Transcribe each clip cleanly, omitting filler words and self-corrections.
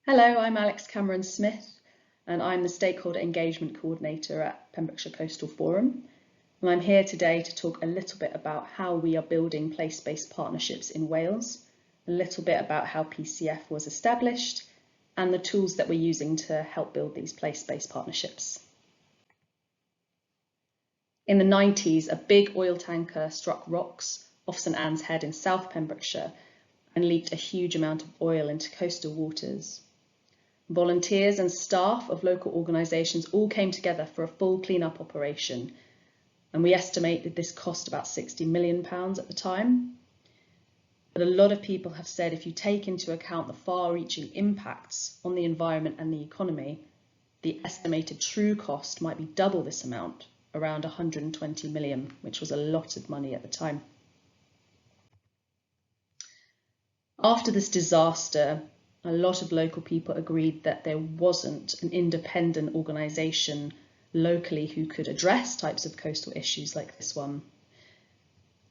Hello, I'm Alex Cameron Smith, and I'm the Stakeholder Engagement Coordinator at Pembrokeshire Coastal Forum. And I'm here today to talk a little bit about how we are building place-based partnerships in Wales, a little bit about how PCF was established, and the tools that we're using to help build these place-based partnerships. In the 90s, a big oil tanker struck rocks off St Anne's Head in South Pembrokeshire and leaked a huge amount of oil into coastal waters. Volunteers and staff of local organisations all came together for a full clean-up operation, and we estimated this cost about £60 million at the time. But a lot of people have said if you take into account the far-reaching impacts on the environment and the economy, the estimated true cost might be double this amount, around 120 million, which was a lot of money at the time. After this disaster, a lot of local people agreed that there wasn't an independent organisation locally who could address types of coastal issues like this one.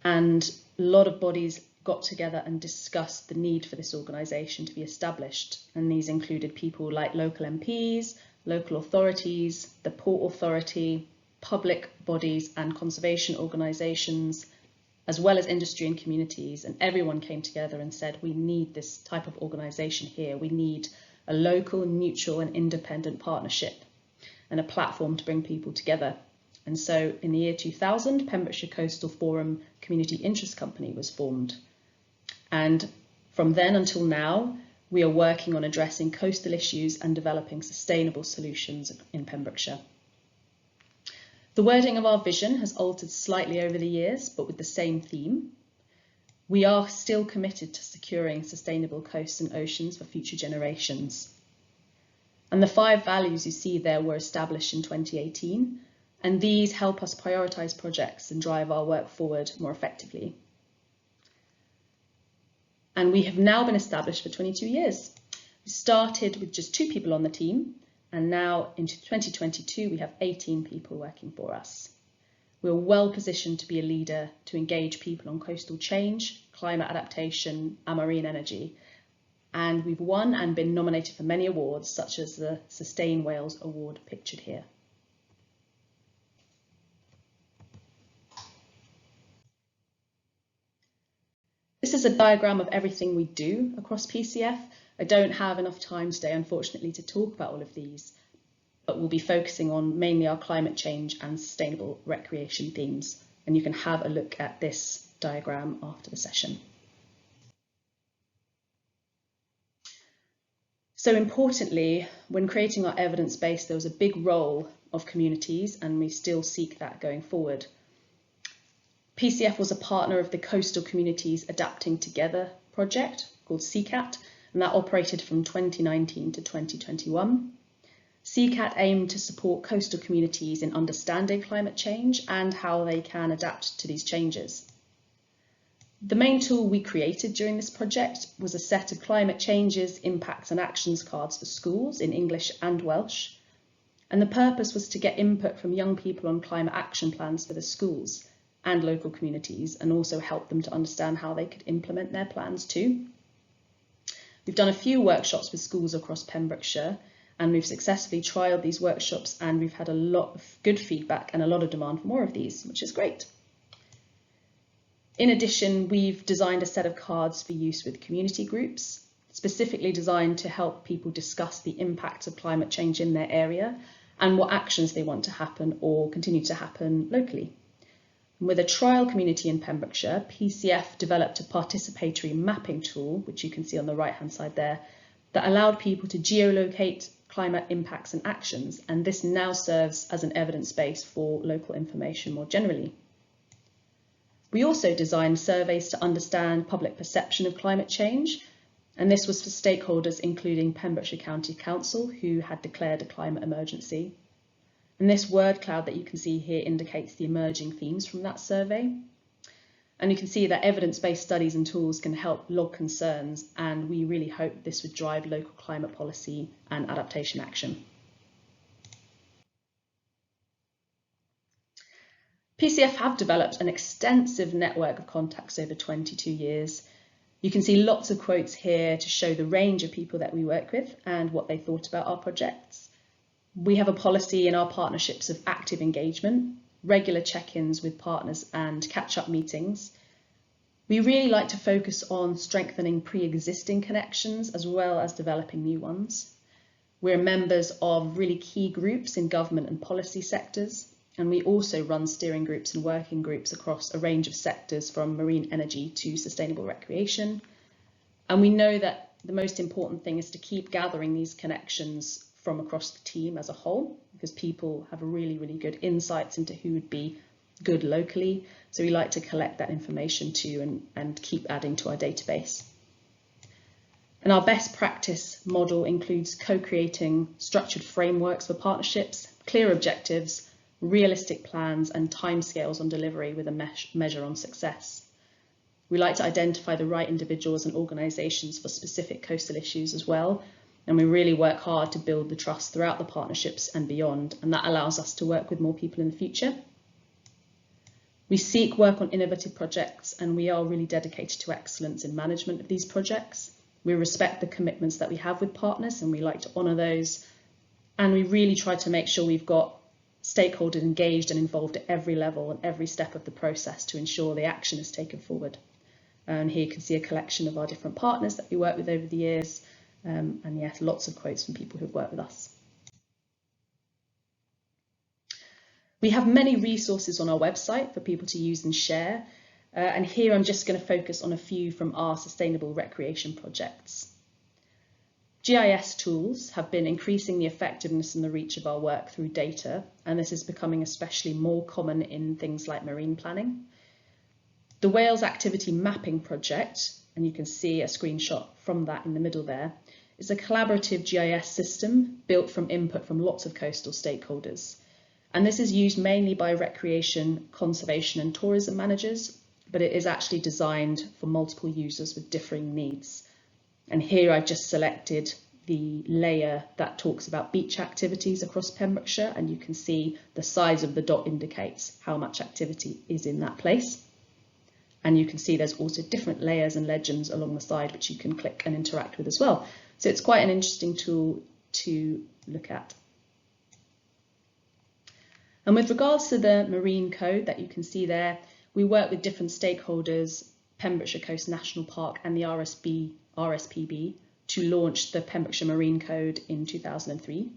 And a lot of bodies got together and discussed the need for this organisation to be established. And these included people like local MPs, local authorities, the Port Authority, public bodies and conservation organisations, as well as industry and communities, and everyone came together and said, we need this type of organisation here. We need a local, neutral and independent partnership and a platform to bring people together. And so in the year 2000, Pembrokeshire Coastal Forum Community Interest Company was formed. And from then until now, we are working on addressing coastal issues and developing sustainable solutions in Pembrokeshire. The wording of our vision has altered slightly over the years, but with the same theme. We are still committed to securing sustainable coasts and oceans for future generations. And the 5 values you see there were established in 2018, and these help us prioritise projects and drive our work forward more effectively. And we have now been established for 22 years. We started with just 2 people on the team, and now into 2022, we have 18 people working for us. We're well positioned to be a leader to engage people on coastal change, climate adaptation and marine energy. And we've won and been nominated for many awards, such as the Sustain Wales Award pictured here. This is a diagram of everything we do across PCF. I don't have enough time today, unfortunately, to talk about all of these, but we'll be focusing on mainly our climate change and sustainable recreation themes. And you can have a look at this diagram after the session. So importantly, when creating our evidence base, there was a big role of communities, and we still seek that going forward. PCF was a partner of the Coastal Communities Adapting Together project called CCAT, and that operated from 2019 to 2021. CCAT aimed to support coastal communities in understanding climate change and how they can adapt to these changes. The main tool we created during this project was a set of climate changes, impacts and actions cards for schools in English and Welsh. And the purpose was to get input from young people on climate action plans for the schools and local communities, and also help them to understand how they could implement their plans too. We've done a few workshops with schools across Pembrokeshire, and we've successfully trialled these workshops, and we've had a lot of good feedback and a lot of demand for more of these, which is great. In addition, we've designed a set of cards for use with community groups, specifically designed to help people discuss the impacts of climate change in their area and what actions they want to happen or continue to happen locally. With a trial community in Pembrokeshire, PCF developed a participatory mapping tool, which you can see on the right-hand side there, that allowed people to geolocate climate impacts and actions, and this now serves as an evidence base for local information more generally. We also designed surveys to understand public perception of climate change, and this was for stakeholders including Pembrokeshire County Council, who had declared a climate emergency. And this word cloud that you can see here indicates the emerging themes from that survey. And you can see that evidence-based studies and tools can help log concerns, and we really hope this would drive local climate policy and adaptation action. PCF have developed an extensive network of contacts over 22 years, You can see lots of quotes here to show the range of people that we work with and what they thought about our projects. We have a policy in our partnerships of active engagement, regular check-ins with partners and catch-up meetings. We really like to focus on strengthening pre-existing connections as well as developing new ones. We're members of really key groups in government and policy sectors, and we also run steering groups and working groups across a range of sectors from marine energy to sustainable recreation. And we know that the most important thing is to keep gathering these connections from across the team as a whole, because people have really, really good insights into who would be good locally. So we like to collect that information too and keep adding to our database. And our best practice model includes co-creating structured frameworks for partnerships, clear objectives, realistic plans and timescales on delivery with a measure on success. We like to identify the right individuals and organisations for specific coastal issues as well, and we really work hard to build the trust throughout the partnerships and beyond, and that allows us to work with more people in the future. We seek work on innovative projects, and we are really dedicated to excellence in management of these projects. We respect the commitments that we have with partners, and we like to honour those, and we really try to make sure we've got stakeholders engaged and involved at every level and every step of the process to ensure the action is taken forward. And here you can see a collection of our different partners that we work with over the years. And yes, lots of quotes from people who've worked with us. We have many resources on our website for people to use and share. And here I'm just going to focus on a few from our sustainable recreation projects. GIS tools have been increasing the effectiveness and the reach of our work through data, and this is becoming especially more common in things like marine planning. The Whales Activity Mapping Project, and you can see a screenshot from that in the middle there, is a collaborative GIS system built from input from lots of coastal stakeholders. And this is used mainly by recreation, conservation and tourism managers, but it is actually designed for multiple users with differing needs. And here I've just selected the layer that talks about beach activities across Pembrokeshire, and you can see the size of the dot indicates how much activity is in that place. And you can see there's also different layers and legends along the side which you can click and interact with as well. So it's quite an interesting tool to look at. And with regards to the marine code that you can see there, we work with different stakeholders, Pembrokeshire Coast National Park and the RSPB, to launch the Pembrokeshire Marine Code in 2003.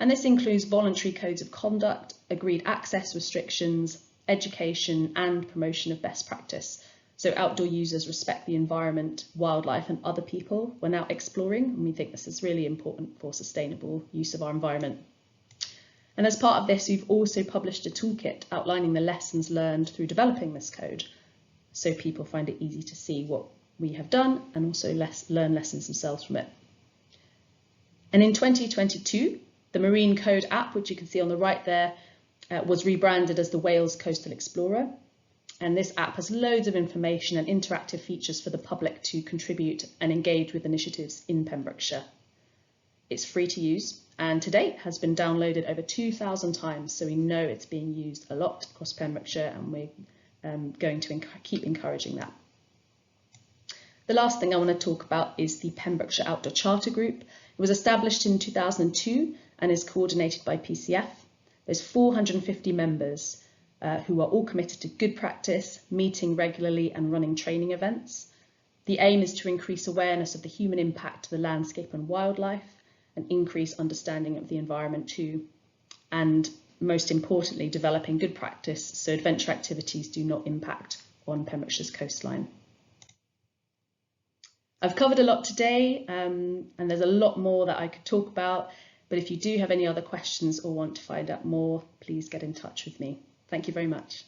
And this includes voluntary codes of conduct, agreed access restrictions, education and promotion of best practice. So outdoor users respect the environment, wildlife and other people when out exploring, and we think this is really important for sustainable use of our environment. And as part of this, we've also published a toolkit outlining the lessons learned through developing this code, so people find it easy to see what we have done and also learn lessons themselves from it. And in 2022, the Marine Code app, which you can see on the right there, was rebranded as the Wales Coastal Explorer. And this app has loads of information and interactive features for the public to contribute and engage with initiatives in Pembrokeshire. It's free to use and to date has been downloaded over 2,000 times, so we know it's being used a lot across Pembrokeshire, and we're going to keep encouraging that. The last thing I want to talk about is the Pembrokeshire Outdoor Charter Group. It was established in 2002 and is coordinated by PCF. There's 450 members who are all committed to good practice, meeting regularly and running training events. The aim is to increase awareness of the human impact to the landscape and wildlife and increase understanding of the environment too. And most importantly, developing good practice so adventure activities do not impact on Pembrokeshire's coastline. I've covered a lot today and there's a lot more that I could talk about, but if you do have any other questions or want to find out more, please get in touch with me. Thank you very much.